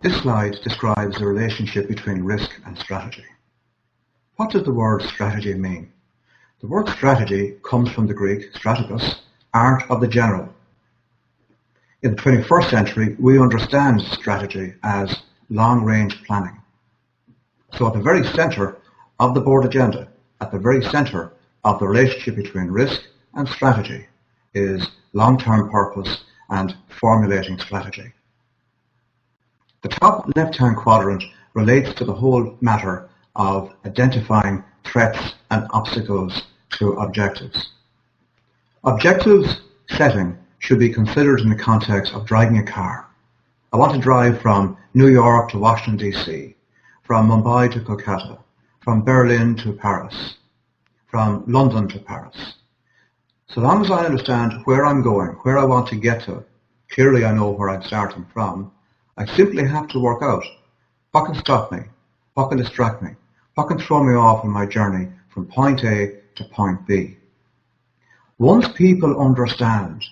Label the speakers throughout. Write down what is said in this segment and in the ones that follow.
Speaker 1: This slide describes the relationship between risk and strategy. What does the word strategy mean? The word strategy comes from the Greek strategos, art of the general. In the 21st century, we understand strategy as long-range planning. So at the very center of the board agenda, at the very center of the relationship between risk and strategy, is long-term purpose and formulating strategy. The top left-hand quadrant relates to the whole matter of identifying threats and obstacles to objectives. Objectives setting should be considered in the context of driving a car. I want to drive from New York to Washington, D.C., from Mumbai to Kolkata, from Berlin to Paris, from London to Paris. So long as I understand where I'm going, where I want to get to, clearly I know where I'm starting from, I simply have to work out what can stop me, what can distract me, what can throw me off on my journey from point A to point B. Once people understand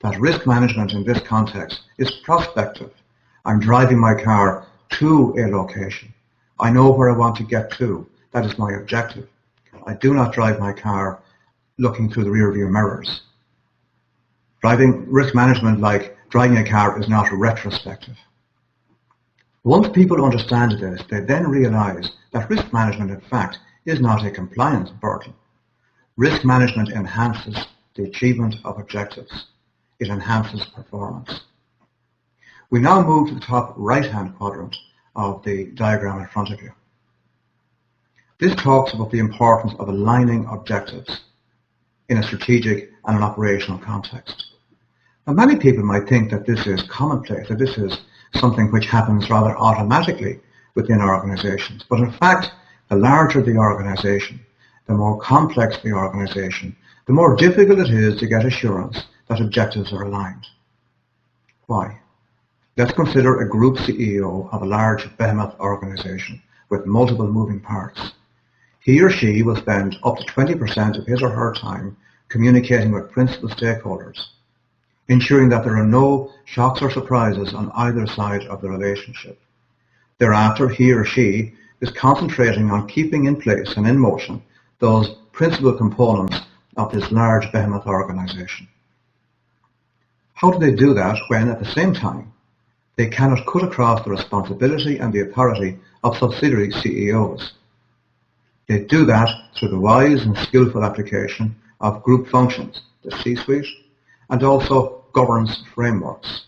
Speaker 1: that risk management in this context is prospective, I'm driving my car to a location. I know where I want to get to. That is my objective. I do not drive my car looking through the rear view mirrors. Driving risk management like driving a car is not retrospective. Once people understand this, they then realize that risk management, in fact, is not a compliance burden. Risk management enhances the achievement of objectives. It enhances performance. We now move to the top right-hand quadrant of the diagram in front of you. This talks about the importance of aligning objectives in a strategic and an operational context. Now, many people might think that this is commonplace, that this is something which happens rather automatically within organizations. But in fact, the larger the organization, the more complex the organization, the more difficult it is to get assurance that objectives are aligned. Why? Let's consider a group CEO of a large behemoth organization with multiple moving parts. He or she will spend up to 20% of his or her time communicating with principal stakeholders, ensuring that there are no shocks or surprises on either side of the relationship. Thereafter, he or she is concentrating on keeping in place and in motion those principal components of this large behemoth organization. How do they do that when, at the same time, they cannot cut across the responsibility and the authority of subsidiary CEOs? They do that through the wise and skillful application of group functions, the C-suite, and also governance frameworks.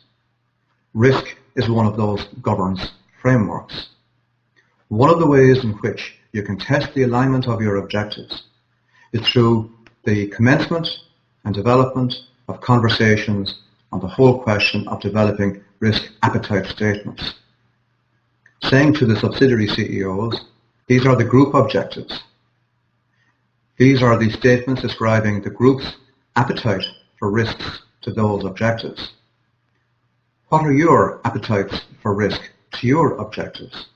Speaker 1: Risk is one of those governance frameworks. One of the ways in which you can test the alignment of your objectives is through the commencement and development of conversations on the whole question of developing risk appetite statements. Saying to the subsidiary CEOs, these are the group objectives. These are the statements describing the group's appetite for risks to those objectives. What are your appetites for risk to your objectives?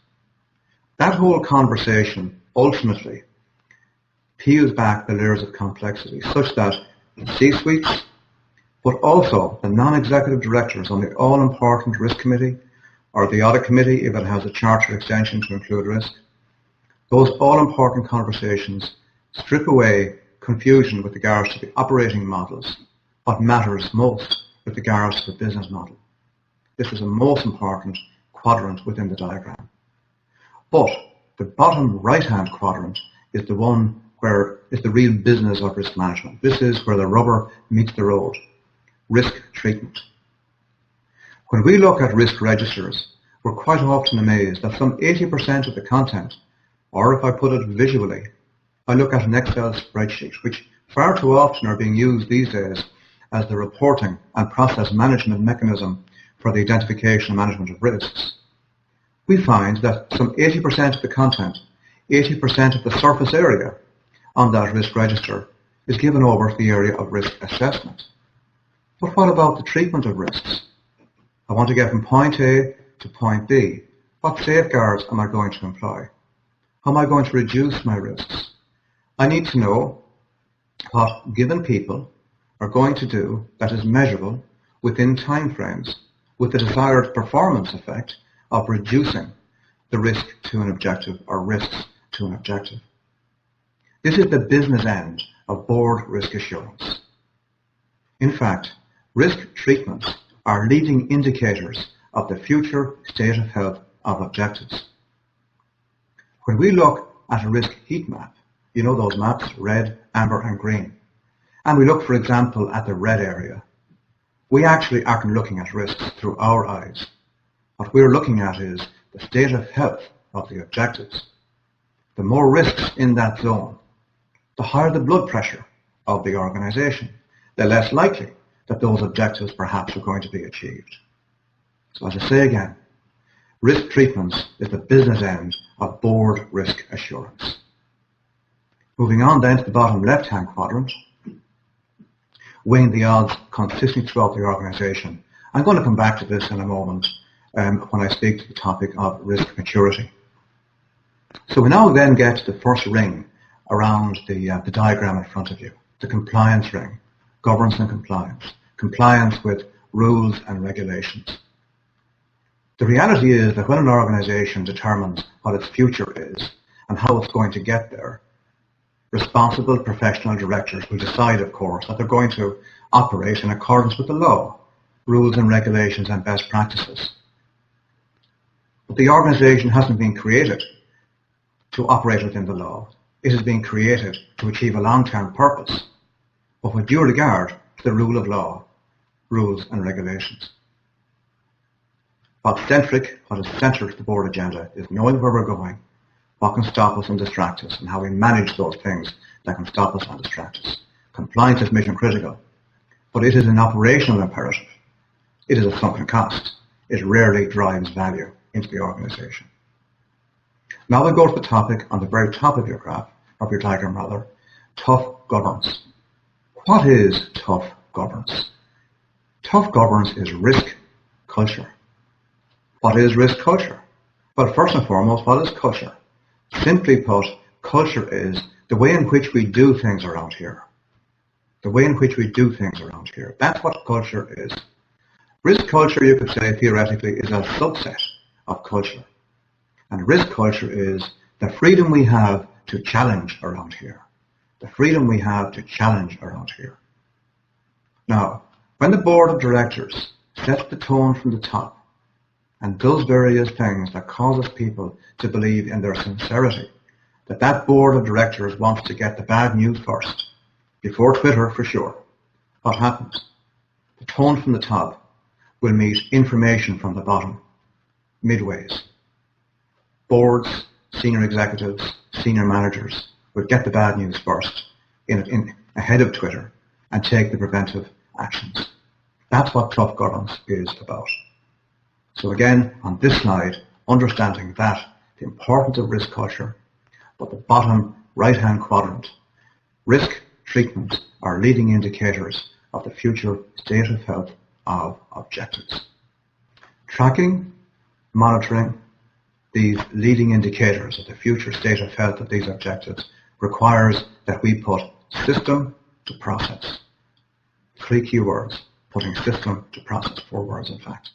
Speaker 1: That whole conversation ultimately peels back the layers of complexity such that the C-suites, but also the non-executive directors on the all-important risk committee or the audit committee if it has a charter extension to include risk, those all-important conversations strip away confusion with regards to the operating models, what matters most with regards to the business model. This is the most important quadrant within the diagram. But the bottom right-hand quadrant is the one where is the real business of risk management. This is where the rubber meets the road. Risk treatment. When we look at risk registers, we're quite often amazed that some 80% of the content, or if I put it visually, I look at an Excel spreadsheet, which far too often are being used these days as the reporting and process management mechanism for the identification and management of risks. We find that some 80% of the content, 80% of the surface area on that risk register is given over to the area of risk assessment. But what about the treatment of risks? I want to get from point A to point B. What safeguards am I going to employ? How am I going to reduce my risks? I need to know what given people are going to do that is measurable within timeframes with the desired performance effect of reducing the risk to an objective or risks to an objective. This is the business end of board risk assurance. In fact, risk treatments are leading indicators of the future state of health of objectives. When we look at a risk heat map, you know those maps, red, amber and green, and we look, for example, at the red area, we actually aren't looking at risks through our eyes. What we're looking at is the state of health of the objectives. The more risks in that zone, the higher the blood pressure of the organisation, the less likely that those objectives perhaps are going to be achieved. So as I say again, risk treatments is the business end of board risk assurance. Moving on then to the bottom left-hand quadrant, weighing the odds consistently throughout the organisation. I'm going to come back to this in a moment when I speak to the topic of risk maturity. So we now then get to the first ring around the diagram in front of you, the compliance ring, governance and compliance with rules and regulations. The reality is that when an organisation determines what its future is and how it's going to get there, responsible professional directors will decide, of course, that they're going to operate in accordance with the law, rules and regulations and best practices. But the organisation hasn't been created to operate within the law. It has been created to achieve a long-term purpose, but with due regard to the rule of law, rules and regulations. What's central to the board agenda is knowing where we're going, what can stop us and distract us, and how we manage those things that can stop us and distract us. Compliance is mission critical, but it is an operational imperative. It is a sunken cost. It rarely drives value into the organisation. Now we'll go to the topic on the very top of your graph, of your diagram rather, tough governance. What is tough governance? Tough governance is risk culture. What is risk culture? Well, first and foremost, what is culture? Simply put, culture is the way in which we do things around here. The way in which we do things around here. That's what culture is. Risk culture, you could say theoretically, is a subset of culture. And risk culture is the freedom we have to challenge around here. The freedom we have to challenge around here. Now, when the board of directors sets the tone from the top and does various things that causes people to believe in their sincerity, that board of directors wants to get the bad news first, before Twitter for sure, what happens? The tone from the top will meet information from the bottom, midways. Boards, senior executives, senior managers will get the bad news first, ahead of Twitter, and take the preventive actions. That's what tough governance is about. So again, on this slide, understanding that, the importance of risk culture, but the bottom right-hand quadrant, risk treatments are leading indicators of the future state of health of objectives. Tracking, monitoring these leading indicators of the future state of health of these objectives requires that we put system to process. 3 key words, putting system to process, 4 words in fact.